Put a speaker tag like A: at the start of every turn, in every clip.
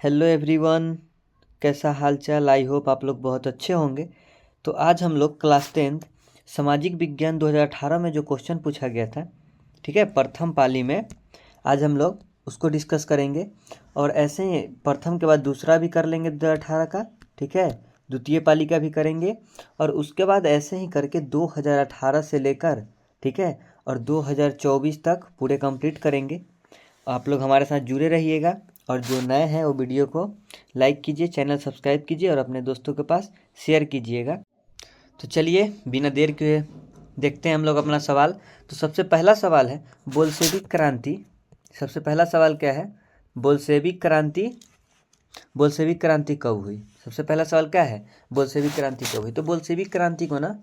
A: Hello everyone, कैसा हाल चाल। I hope आप लोग बहुत अच्छे होंगे। तो आज हम लोग क्लास 10th सामाजिक विज्ञान 2018 में जो क्वेश्चन पूछा गया था, ठीक है, प्रथम पाली में, आज हम लोग उसको डिस्कस करेंगे। और ऐसे ही प्रथम के बाद दूसरा भी कर लेंगे 2018 का, ठीक है, द्वितीय पाली का भी करेंगे। और उसके बाद ऐसे ही करके 2018 से लेकर, ठीक है, और 2024 तक पूरे कंप्लीट करेंगे। आप लोग हमारे साथ जुड़े रहिएगा और जो नए हैं वो वीडियो को लाइक कीजिए, चैनल सब्सक्राइब कीजिए और अपने दोस्तों के पास शेयर कीजिएगा। तो चलिए बिना देर के देखते हैं हम लोग अपना सवाल। तो सबसे पहला सवाल है बोल्शेविक क्रांति। सबसे पहला सवाल क्या है? बोल्शेविक क्रांति। बोल्शेविक क्रांति कब हुई? सबसे पहला सवाल क्या है? बोल्शेविक क्रांति कब हुई? तो बोल्शेविक क्रांति को ना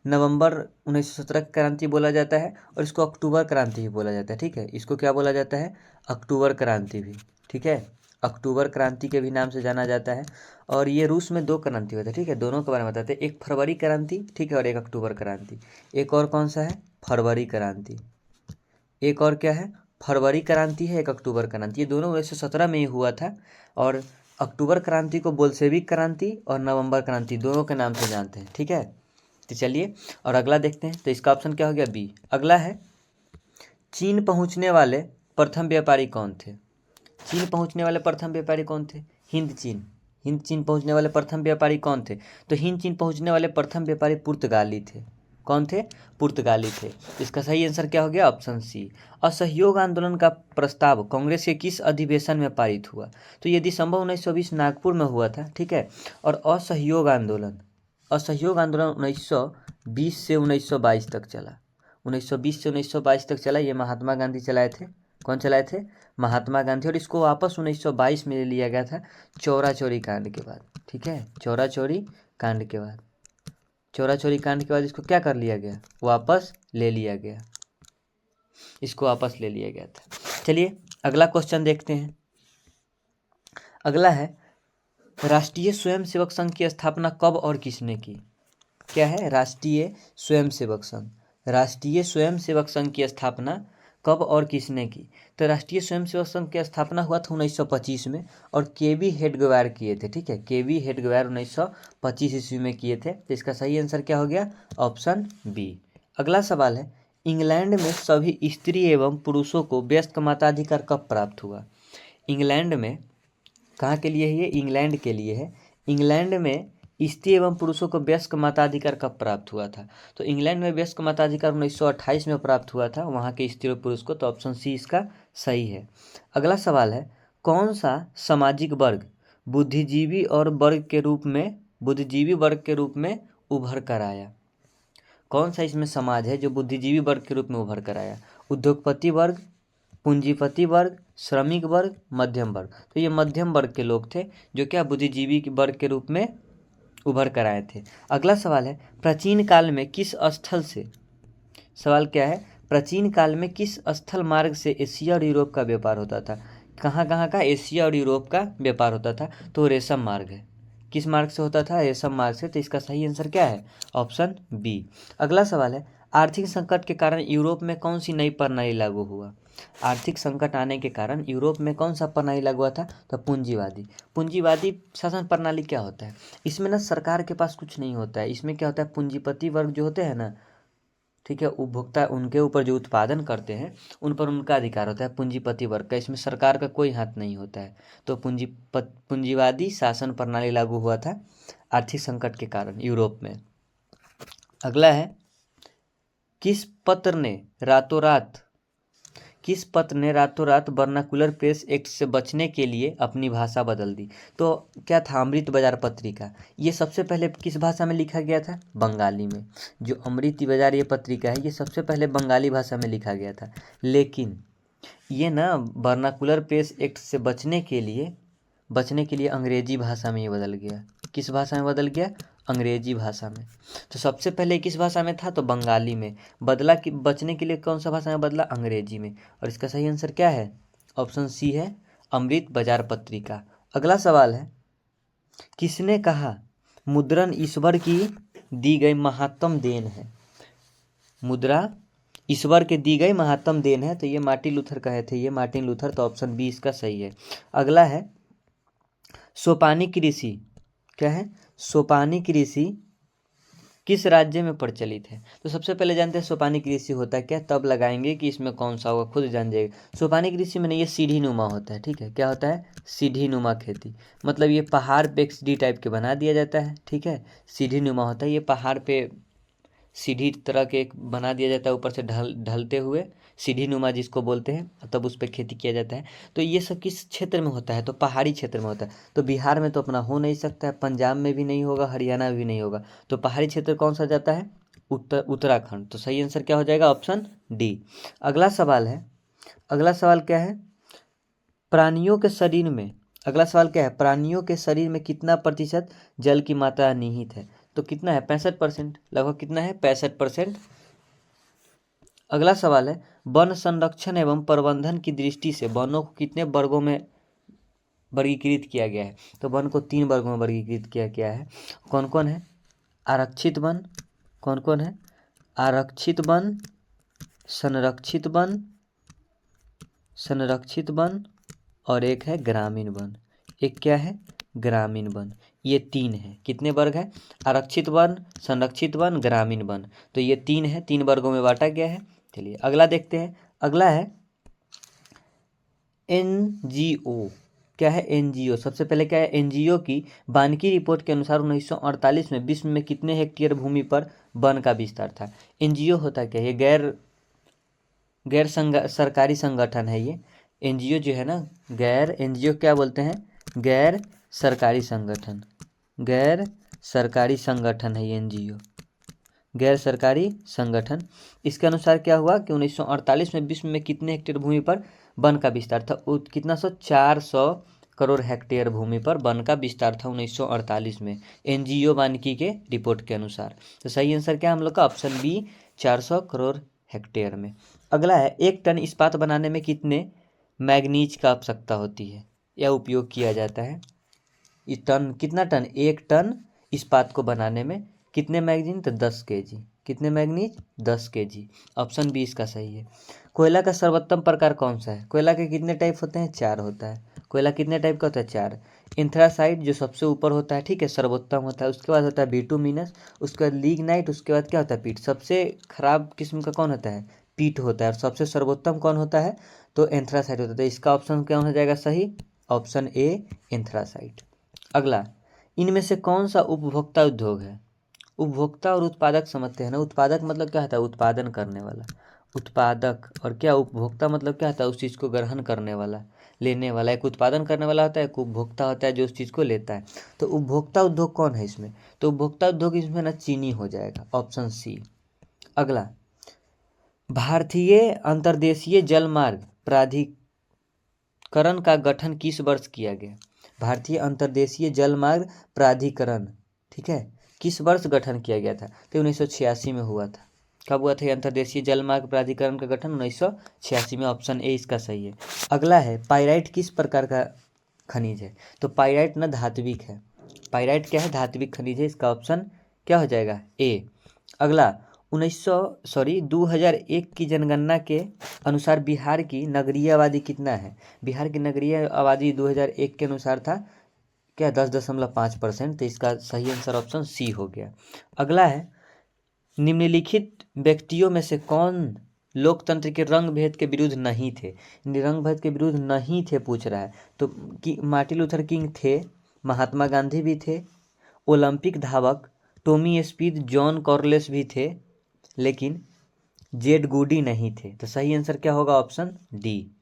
A: नवंबर 1917 की क्रांति बोला जाता है और इसको अक्टूबर क्रांति भी बोला जाता है, ठीक है। इसको क्या बोला जाता है? अक्टूबर क्रांति भी, ठीक है, अक्टूबर क्रांति के भी नाम से जाना जाता है। और ये रूस में दो क्रांति होते हैं, ठीक है, दोनों के बारे में बताते हैं। एक फरवरी क्रांति, ठीक है, और एक अक्टूबर क्रांति। एक और कौन सा है? फरवरी क्रांति। एक और क्या है? फरवरी क्रांति है, एक अक्टूबर क्रांति। ये दोनों 1917 में ही हुआ था। और अक्टूबर क्रांति को बोल्शेविक क्रांति और नवंबर क्रांति दोनों के नाम से जानते हैं, ठीक है। तो चलिए और अगला देखते हैं। तो इसका ऑप्शन क्या हो गया? बी। अगला है चीन पहुंचने वाले प्रथम व्यापारी कौन थे? चीन पहुंचने वाले प्रथम व्यापारी कौन थे? हिंद चीन पहुंचने वाले प्रथम व्यापारी कौन थे? तो हिंद चीन पहुंचने वाले प्रथम व्यापारी पुर्तगाली थे। कौन थे? पुर्तगाली थे। इसका सही आंसर क्या हो गया? Option C. असहयोग आंदोलन का प्रस्ताव कांग्रेस के किस अधिवेशन में पारित हुआ? तो ये दिसंबर 1920 नागपुर में हुआ था, ठीक है। और असहयोग आंदोलन 1920 से 1922 तक चला। 1920 से 1922 तक चला। ये महात्मा गांधी चलाए थे। कौन चलाए थे? महात्मा गांधी। और इसको वापस 1922 में ले लिया गया था चौरा चौरी कांड के बाद, ठीक है, चौरा चौरी कांड के बाद। चौरा चौरी कांड के बाद इसको क्या कर लिया गया? वापस ले लिया गया। इसको वापस ले लिया गया था। चलिए अगला क्वेश्चन देखते हैं। अगला है राष्ट्रीय स्वयंसेवक संघ की स्थापना कब और किसने की? क्या है? राष्ट्रीय स्वयंसेवक संघ। राष्ट्रीय स्वयंसेवक संघ की स्थापना कब और किसने की? तो राष्ट्रीय स्वयंसेवक संघ की स्थापना हुआ था 1925 में और केवी हेडगेवार किए थे, ठीक है। केवी हेडगेवार 1925 ईस्वी में किए थे। तो इसका सही आंसर क्या हो गया? Option B. अगला सवाल है इंग्लैंड में सभी स्त्री एवं पुरुषों को वयस्क मताधिकार कब प्राप्त हुआ? इंग्लैंड में, कहाँ के लिए है ये? इंग्लैंड के लिए है। इंग्लैंड में स्त्री एवं पुरुषों को वयस्क मताधिकार कब प्राप्त हुआ था? तो इंग्लैंड में वयस्क मताधिकार 1928 में प्राप्त हुआ था वहाँ के स्त्री और पुरुष को। तो ऑप्शन सी इसका सही है। अगला सवाल है कौन सा सामाजिक वर्ग बुद्धिजीवी वर्ग के रूप में उभर कर आया? कौन सा इसमें समाज है जो बुद्धिजीवी वर्ग के रूप में उभर कर आया? उद्योगपति वर्ग, पूंजीपति वर्ग, श्रमिक वर्ग, मध्यम वर्ग। तो ये मध्यम वर्ग के लोग थे जो क्या बुद्धिजीवी वर्ग के रूप में उभर कर आए थे। अगला सवाल है प्राचीन काल में किस स्थल से, सवाल क्या है, प्राचीन काल में किस स्थल मार्ग से एशिया और यूरोप का व्यापार होता था? कहाँ कहाँ का? एशिया और यूरोप का व्यापार होता था। तो रेशम मार्ग है। किस मार्ग से होता था? रेशम मार्ग से। तो इसका सही आंसर क्या है? Option B. अगला सवाल है आर्थिक संकट के कारण यूरोप में कौन सी नई प्रणाली लागू हुआ? आर्थिक संकट आने के कारण यूरोप में कौन सा प्रणाली लागू हुआ था? तो पूंजीवादी। पूंजीवादी शासन प्रणाली क्या होता है? इसमें ना सरकार के पास कुछ नहीं होता है। इसमें क्या होता है, पूंजीपति वर्ग जो होते हैं ना, ठीक है, उपभोक्ता, उनके ऊपर जो उत्पादन करते हैं उन पर उनका अधिकार होता है, पूंजीपति वर्ग का। इसमें सरकार का कोई हाथ नहीं होता है। तो पूंजीवादी शासन प्रणाली लागू हुआ था आर्थिक संकट के कारण यूरोप में। अगला है किस पत्र ने रातों रात वर्नाकुलर प्रेस एक्ट से बचने के लिए अपनी भाषा बदल दी? तो क्या था? अमृत बाजार पत्रिका। ये सबसे पहले किस भाषा में लिखा गया था? बंगाली में। जो अमृत बाजार ये पत्रिका है ये सबसे पहले बंगाली भाषा में लिखा गया था। लेकिन ये ना वर्नाकुलर प्रेस एक्ट से बचने के लिए अंग्रेजी भाषा में ये बदल गया। किस भाषा में बदल गया? अंग्रेजी भाषा में। तो सबसे पहले किस भाषा में था? तो बंगाली में। बदला कि बचने के लिए कौन सा भाषा में बदला? अंग्रेजी में। और इसका सही आंसर क्या है? ऑप्शन सी है अमृत बाजार पत्रिका। अगला सवाल है किसने कहा मुद्रण ईश्वर की दी गई महत्तम देन है? मुद्रा ईश्वर के दी गई महत्तम देन है। तो ये मार्टिन लूथर कहे थे, ये मार्टिन लूथर। तो ऑप्शन बी इसका सही है। अगला है सोपानी कृषि क्या है? सोपानी कृषि किस राज्य में प्रचलित है? तो सबसे पहले जानते हैं सोपानी कृषि होता है क्या, तब लगाएंगे कि इसमें कौन सा होगा, खुद जान जाएगा। सोपानी कृषि में ये सीढ़ी नुमा होता है, ठीक है। क्या होता है? सीढ़ी नुमा खेती, मतलब ये पहाड़ पे डी टाइप के बना दिया जाता है, ठीक है। सीढ़ी नुमा होता है, ये पहाड़ पे सीढ़ी तरह के एक बना दिया जाता है, ऊपर से ढलते हुए सीढ़ी नुमा जिसको बोलते हैं, तब उस पर खेती किया जाता है। तो ये सब किस क्षेत्र में होता है? तो पहाड़ी क्षेत्र में होता है। तो बिहार में तो अपना हो नहीं सकता है, पंजाब में भी नहीं होगा, हरियाणा में भी नहीं होगा। तो पहाड़ी क्षेत्र कौन सा जाता है? उत्तराखंड। तो सही आंसर क्या हो जाएगा? Option D. अगला सवाल है, अगला सवाल क्या है? प्राणियों के शरीर में, अगला सवाल क्या है? प्राणियों के शरीर में कितना प्रतिशत जल की मात्रा निहित है? तो कितना है? 65%। लगभग कितना है? 65%। अगला सवाल है, वन संरक्षण एवं प्रबंधन की दृष्टि से वनों को कितने वर्गों में वर्गीकृत किया गया है? तो वन को 3 वर्गों में वर्गीकृत किया गया है। कौन कौन है? आरक्षित वन, कौन कौन है? आरक्षित वन, संरक्षित वन, संरक्षित वन, और एक है ग्रामीण वन। एक क्या है? ग्रामीण वन। ये 3 है। कितने वर्ग है? आरक्षित वन, संरक्षित वन, ग्रामीण वन। तो ये 3 है, 3 वर्गों में बांटा गया है। चलिए अगला देखते हैं। अगला है एनजीओ। क्या है? एनजीओ। सबसे पहले क्या है? एनजीओ की वानिकी रिपोर्ट के अनुसार 1948 में विश्व में कितने हेक्टेयर भूमि पर वन का विस्तार था? एनजीओ होता क्या है? ये गैर सरकारी संगठन है। ये एनजीओ जो है ना, एनजीओ क्या बोलते हैं? गैर सरकारी संगठन। गैर सरकारी संगठन है ये एनजीओ, गैर सरकारी संगठन। इसके अनुसार क्या हुआ कि 1948 में विश्व में कितने हेक्टेयर भूमि पर वन का विस्तार था? कितना 400 करोड़ हेक्टेयर भूमि पर वन का विस्तार था 1948 में, एनजीओ वानिकी के रिपोर्ट के अनुसार। तो सही आंसर क्या है हम लोग का? ऑप्शन बी, 400 करोड़ हेक्टेयर में। अगला है, 1 टन इस्पात बनाने में कितने मैग्नीज का आवश्यकता होती है या उपयोग किया जाता है? टन, कितना टन? 1 टन इस्पात को बनाने में कितने मैग्नीज? तो 10 kg। कितने मैग्नीज? 10 kg। ऑप्शन बी इसका सही है। कोयला का सर्वोत्तम प्रकार कौन सा है? कोयला के कितने टाइप होते हैं? 4 होता है। कोयला कितने टाइप का होता है? 4। एंथ्रासाइट जो सबसे ऊपर होता है, ठीक है, सर्वोत्तम होता है। उसके बाद होता है बिटुमिनस, उसके बाद लिग्नाइट, उसके बाद क्या होता है? पीट। सबसे खराब किस्म का कौन होता है? पीट होता है। और सबसे सर्वोत्तम कौन होता है? तो एंथ्रासाइट होता है। तो इसका ऑप्शन क्या हो जाएगा सही? Option A, anthracite. अगला, इनमें से कौन सा उपभोक्ता उद्योग है? उपभोक्ता और उत्पादक समझते हैं ना। उत्पादक मतलब क्या होता है? उत्पादन करने वाला, उत्पादक। और क्या उपभोक्ता मतलब क्या होता है? उस चीज़ को ग्रहण करने वाला, लेने वाला। एक उत्पादन करने वाला होता है, एक उपभोक्ता होता है जो उस चीज़ को लेता है। तो उपभोक्ता उद्योग कौन है इसमें? तो उपभोक्ता उद्योग इसमें ना चीनी हो जाएगा, ऑप्शन सी। अगला, भारतीय अंतर्देशीय जलमार्ग प्राधिकरण का गठन किस वर्ष किया गया? भारतीय अंतर्देशीय जलमार्ग प्राधिकरण, ठीक है, किस वर्ष गठन किया गया था? तो 1986 में हुआ था। कब हुआ था अंतर्देशीय जलमार्ग प्राधिकरण का गठन? 1986 में। ऑप्शन ए इसका सही है। अगला है, पाइराइट किस प्रकार का खनिज है? तो पाइराइट ना धात्विक है। पाइराइट क्या है? धात्विक खनिज है। इसका ऑप्शन क्या हो जाएगा? ए। अगला, 2001 की जनगणना के अनुसार बिहार की नगरीय आबादी कितना है? बिहार की नगरीय आबादी 2001 के अनुसार था क्या? 10.5%। तो इसका सही आंसर ऑप्शन सी हो गया। अगला है, निम्नलिखित व्यक्तियों में से कौन लोकतंत्र के रंग भेद के विरुद्ध नहीं थे? रंग भेद के विरुद्ध नहीं थे पूछ रहा है। तो मार्टिन लूथर किंग थे, महात्मा गांधी भी थे, ओलंपिक धावक टॉमी स्मिथ, जॉन कॉर्लिस भी थे, लेकिन जेड गूडी नहीं थे। तो सही आंसर क्या होगा? Option D.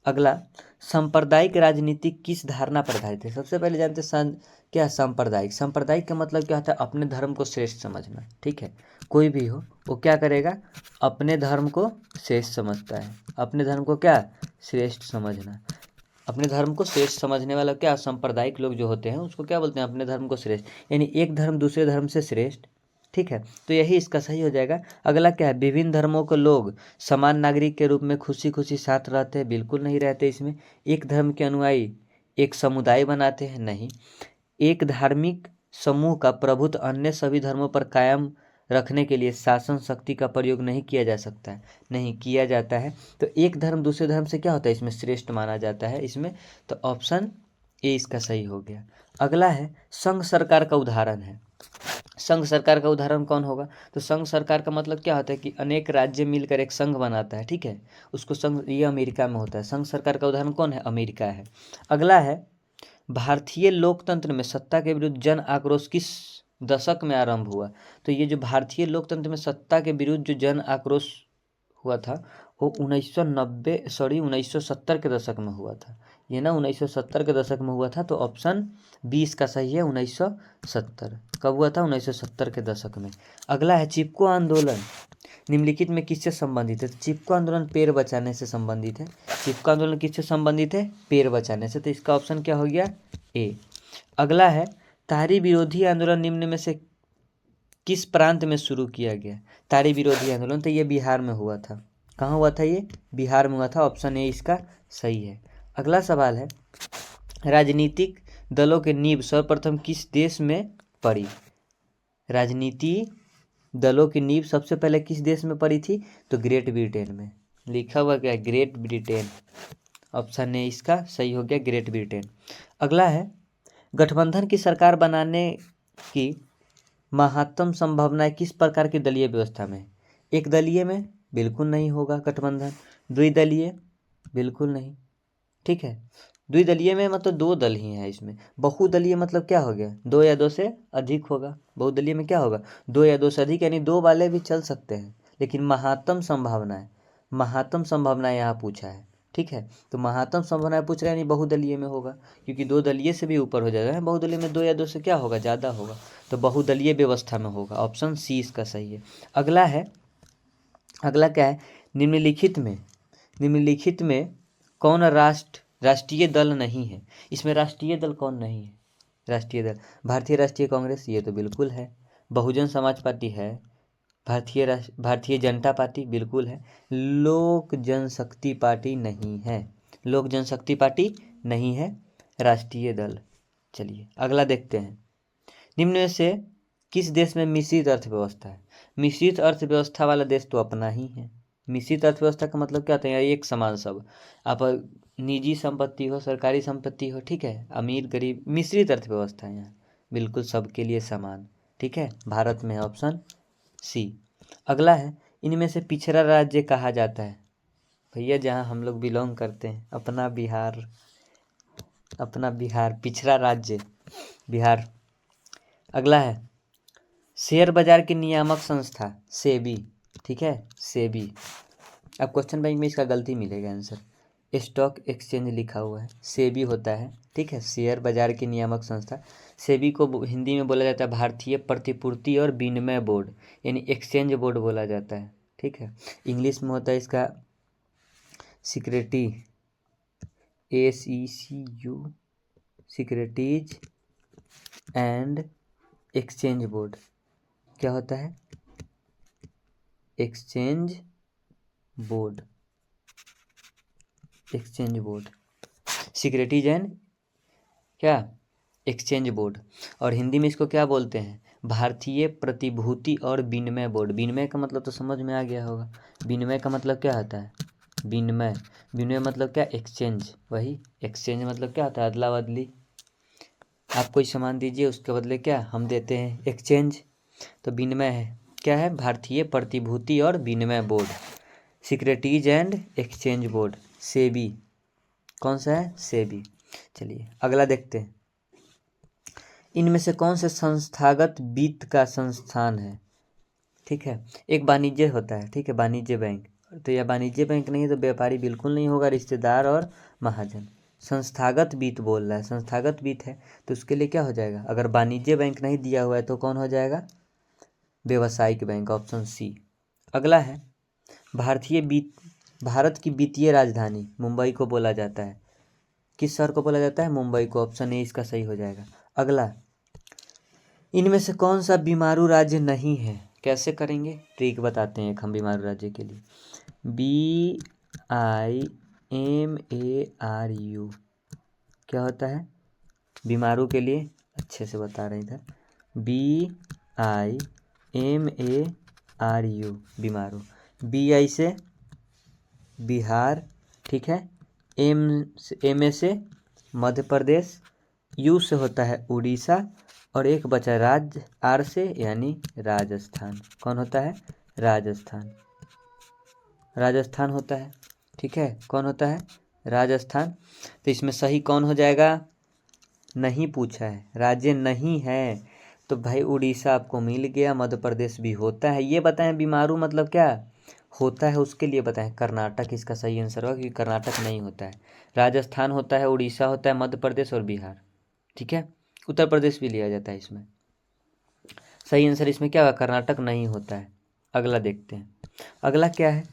A: अगला, सांप्रदायिक राजनीति किस धारणा पर आधारित है? सबसे पहले जानते हैं क्या सांप्रदायिक। सांप्रदायिक का मतलब क्या होता है? अपने धर्म को श्रेष्ठ समझना, ठीक है। कोई भी हो वो क्या करेगा? अपने धर्म को श्रेष्ठ समझता है। अपने धर्म को क्या? श्रेष्ठ समझना। अपने धर्म को श्रेष्ठ समझने वाला क्या? सांप्रदायिक लोग जो होते हैं उसको क्या बोलते हैं? अपने धर्म को श्रेष्ठ, यानी एक धर्म दूसरे धर्म से श्रेष्ठ, ठीक है। तो यही इसका सही हो जाएगा। अगला क्या है, विभिन्न धर्मों के लोग समान नागरिक के रूप में खुशी खुशी साथ रहते हैं? बिल्कुल नहीं रहते। इसमें एक धर्म के अनुयायी एक समुदाय बनाते हैं? नहीं। एक धार्मिक समूह का प्रभुत्व अन्य सभी धर्मों पर कायम रखने के लिए शासन शक्ति का प्रयोग नहीं किया जा सकता है? नहीं किया जाता है। तो एक धर्म दूसरे धर्म से क्या होता है? इसमें श्रेष्ठ माना जाता है इसमें। तो ऑप्शन ए इसका सही हो गया। अगला है संघ सरकार का उदाहरण है। संघ सरकार का उदाहरण कौन होगा? तो संघ सरकार का मतलब क्या होता है कि अनेक राज्य मिलकर एक संघ बनाता है, ठीक है, उसको संघ, ये अमेरिका में होता है। संघ सरकार का उदाहरण कौन है? अमेरिका है। अगला है भारतीय लोकतंत्र में सत्ता के विरुद्ध जन आक्रोश किस दशक में आरंभ हुआ? तो ये जो भारतीय लोकतंत्र में सत्ता के विरुद्ध जो जन आक्रोश हुआ था वो 1970 के दशक में हुआ था। ये ना 1970 के दशक में हुआ था, तो ऑप्शन 20 का सही है 1970। कब हुआ था? 1970 के दशक में। अगला है चिपको आंदोलन निम्नलिखित में किससे संबंधित है? तो चिपको आंदोलन पेड़ बचाने से संबंधित है। चिपको आंदोलन किससे संबंधित है? पेड़ बचाने से। तो इसका ऑप्शन क्या हो गया? ए। अगला है तारी विरोधी आंदोलन निम्न में से किस प्रांत में शुरू किया गया? तारी विरोधी आंदोलन तो ये बिहार में हुआ था। कहाँ हुआ था? ये बिहार में हुआ था। ऑप्शन ए इसका सही है। अगला सवाल है राजनीतिक दलों के नींव सर्वप्रथम किस देश में पड़ी? राजनीति दलों की नींव सबसे पहले किस देश में पड़ी थी? तो ग्रेट ब्रिटेन में। लिखा हुआ क्या? Great Britain. ऑप्शन ए इसका सही हो गया, ग्रेट ब्रिटेन। अगला है गठबंधन की सरकार बनाने की महत्तम संभावनाएं किस प्रकार की दलीय व्यवस्था में? एक दलीय में बिल्कुल नहीं होगा गठबंधन। द्विदलीय बिल्कुल नहीं, ठीक है। द्विदलीय में मतलब दो दल ही हैं इसमें। बहुदलीय मतलब क्या हो गया? दो या दो से अधिक होगा। बहुदलीय में क्या होगा? दो या दो से अधिक, यानी दो वाले भी चल सकते हैं। लेकिन महत्तम संभावनाएं यहाँ पूछा है, ठीक है। तो महत्तम संभावनाएं पूछ रहे हैं, यानी बहुदलीय में होगा, क्योंकि दो दलीय से भी ऊपर हो जाएगा। बहुदलीय में दो या दो से क्या होगा? ज़्यादा होगा। तो बहुदलीय व्यवस्था में होगा। ऑप्शन सी इसका सही है। अगला क्या है? निम्नलिखित में कौन राष्ट्रीय दल नहीं है? इसमें राष्ट्रीय दल कौन नहीं है? राष्ट्रीय दल भारतीय राष्ट्रीय कांग्रेस, ये तो बिल्कुल है। बहुजन समाज पार्टी है। भारतीय जनता पार्टी बिल्कुल है। लोक जनशक्ति पार्टी नहीं है। लोक जनशक्ति पार्टी नहीं है राष्ट्रीय दल। चलिए अगला देखते हैं। निम्न में से किस देश में मिश्रित अर्थव्यवस्था है? मिश्रित अर्थव्यवस्था वाला देश तो अपना ही है। मिश्रित अर्थव्यवस्था का मतलब क्या होता है? एक समान सब, आप निजी संपत्ति हो, सरकारी संपत्ति हो, ठीक है, अमीर गरीब, मिश्रित अर्थव्यवस्था है यहाँ, बिल्कुल सबके लिए समान, ठीक है। भारत में ऑप्शन सी। अगला है इनमें से पिछड़ा राज्य कहा जाता है? भैया जहाँ हम लोग बिलोंग करते हैं, अपना बिहार पिछड़ा राज्य बिहार। अगला है शेयर बाजार की नियामक संस्था सेबी, ठीक है, सेबी। अब क्वेश्चन बैंक में इसका गलती मिलेगा आंसर, स्टॉक एक्सचेंज लिखा हुआ है, सेबी होता है, ठीक है, शेयर बाजार की नियामक संस्था। सेबी को हिंदी में बोला जाता है भारतीय प्रतिपूर्ति और विनिमय बोर्ड, यानी एक्सचेंज बोर्ड बोला जाता है, ठीक है। इंग्लिश में होता है इसका security, SECU, securities and exchange board. क्या होता है? Exchange board, exchange board, securities and क्या? Exchange board. और हिंदी में इसको क्या बोलते हैं? भारतीय प्रतिभूति और विनिमय बोर्ड। विनिमय का मतलब तो समझ में आ गया होगा। विनिमय का मतलब क्या होता है? विनिमय, विनिमय मतलब क्या? एक्सचेंज। वही एक्सचेंज मतलब क्या होता है? अदला बदली। आप कोई सामान दीजिए, उसके बदले क्या हम देते हैं? एक्सचेंज। तो विनिमय है, क्या है? भारतीय प्रतिभूति और विनिमय board, securities and exchange board, SEBI. कौन सा है? सेबी। चलिए अगला देखते हैं। इनमें से कौन से संस्थागत वित्त का संस्थान है? ठीक है, एक वाणिज्य होता है, ठीक है, वाणिज्य बैंक। तो यह वाणिज्य बैंक नहीं है तो व्यापारी बिल्कुल नहीं होगा, रिश्तेदार और महाजन। संस्थागत वित्त बोल रहा है, संस्थागत वित्त है तो उसके लिए क्या हो जाएगा? अगर वाणिज्य बैंक नहीं दिया हुआ है तो कौन हो जाएगा? व्यवसायिक बैंक, ऑप्शन सी। अगला है भारत की वित्तीय राजधानी मुंबई को बोला जाता है। किस शहर को बोला जाता है? मुंबई को। ऑप्शन ए इसका सही हो जाएगा। अगला, इनमें से कौन सा बीमारू राज्य नहीं है? कैसे करेंगे? ट्रिक बताते हैं एक हम बीमारू राज्य के लिए। BIMARU क्या होता है बीमारू के लिए? अच्छे से बता रहे इधर, BIMARU बीमारू। BI से बिहार, ठीक है, MA से मध्य प्रदेश, यू से होता है उड़ीसा और एक बचा राज्य आर से यानी राजस्थान। कौन होता है? राजस्थान। राजस्थान होता है। ठीक है, कौन होता है? राजस्थान। तो इसमें सही कौन हो जाएगा? नहीं पूछा है, राज्य नहीं है। तो भाई उड़ीसा आपको मिल गया, मध्य प्रदेश भी होता है। ये बताएं बीमारू मतलब क्या होता है, उसके लिए बताएं। कर्नाटक इसका सही आंसर होगा, क्योंकि कर्नाटक नहीं होता है। राजस्थान होता है, उड़ीसा होता है, मध्य प्रदेश और बिहार। ठीक है, उत्तर प्रदेश भी लिया जाता है इसमें। सही आंसर इसमें क्या होगा? कर्नाटक नहीं होता है। अगला देखते हैं। अगला क्या है?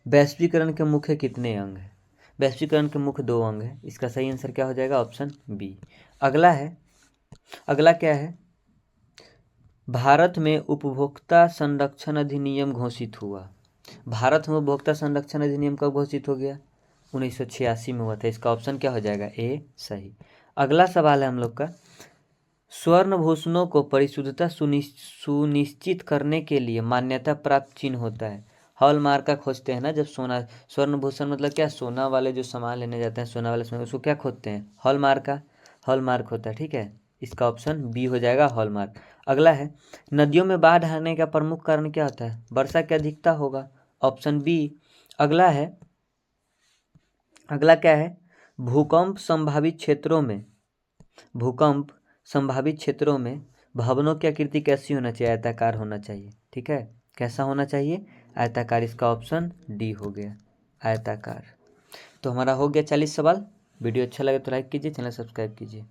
A: वैश्वीकरण के मुख्य कितने अंग हैं? वैश्वीकरण के मुख्य 2 अंग हैं। इसका सही आंसर क्या हो जाएगा? Option B. अगला क्या है? भारत में उपभोक्ता संरक्षण अधिनियम घोषित हुआ। भारत में उपभोक्ता संरक्षण अधिनियम कब घोषित हो गया? 1986 में हुआ था। इसका ऑप्शन क्या हो जाएगा? ए सही। अगला सवाल है हम लोग का, स्वर्ण भूषणों को परिशुद्धता सुनिश्चित करने के लिए मान्यता प्राप्त चिन्ह होता है। हॉलमार्क का खोजते हैं ना जब सोना, स्वर्ण भूषण मतलब क्या? सोना वाले जो सामान लेने जाते हैं, सोना वाले सामान, उसको क्या खोजते हैं? हॉलमार्क का, हॉलमार्क होता है। ठीक है, इसका ऑप्शन बी हो जाएगा, हॉलमार्क। अगला है, नदियों में बाढ़ आने का प्रमुख कारण क्या होता है? वर्षा की अधिकता होगा, ऑप्शन बी। अगला क्या है? भूकंप संभावित क्षेत्रों में भवनों की आकृति कैसी होना चाहिए? आयताकार होना चाहिए। ठीक है, कैसा होना चाहिए? आयताकार। इसका ऑप्शन डी हो गया, आयताकार। तो हमारा हो गया 40 सवाल। वीडियो अच्छा लगे तो लाइक कीजिए, चैनल सब्सक्राइब कीजिए।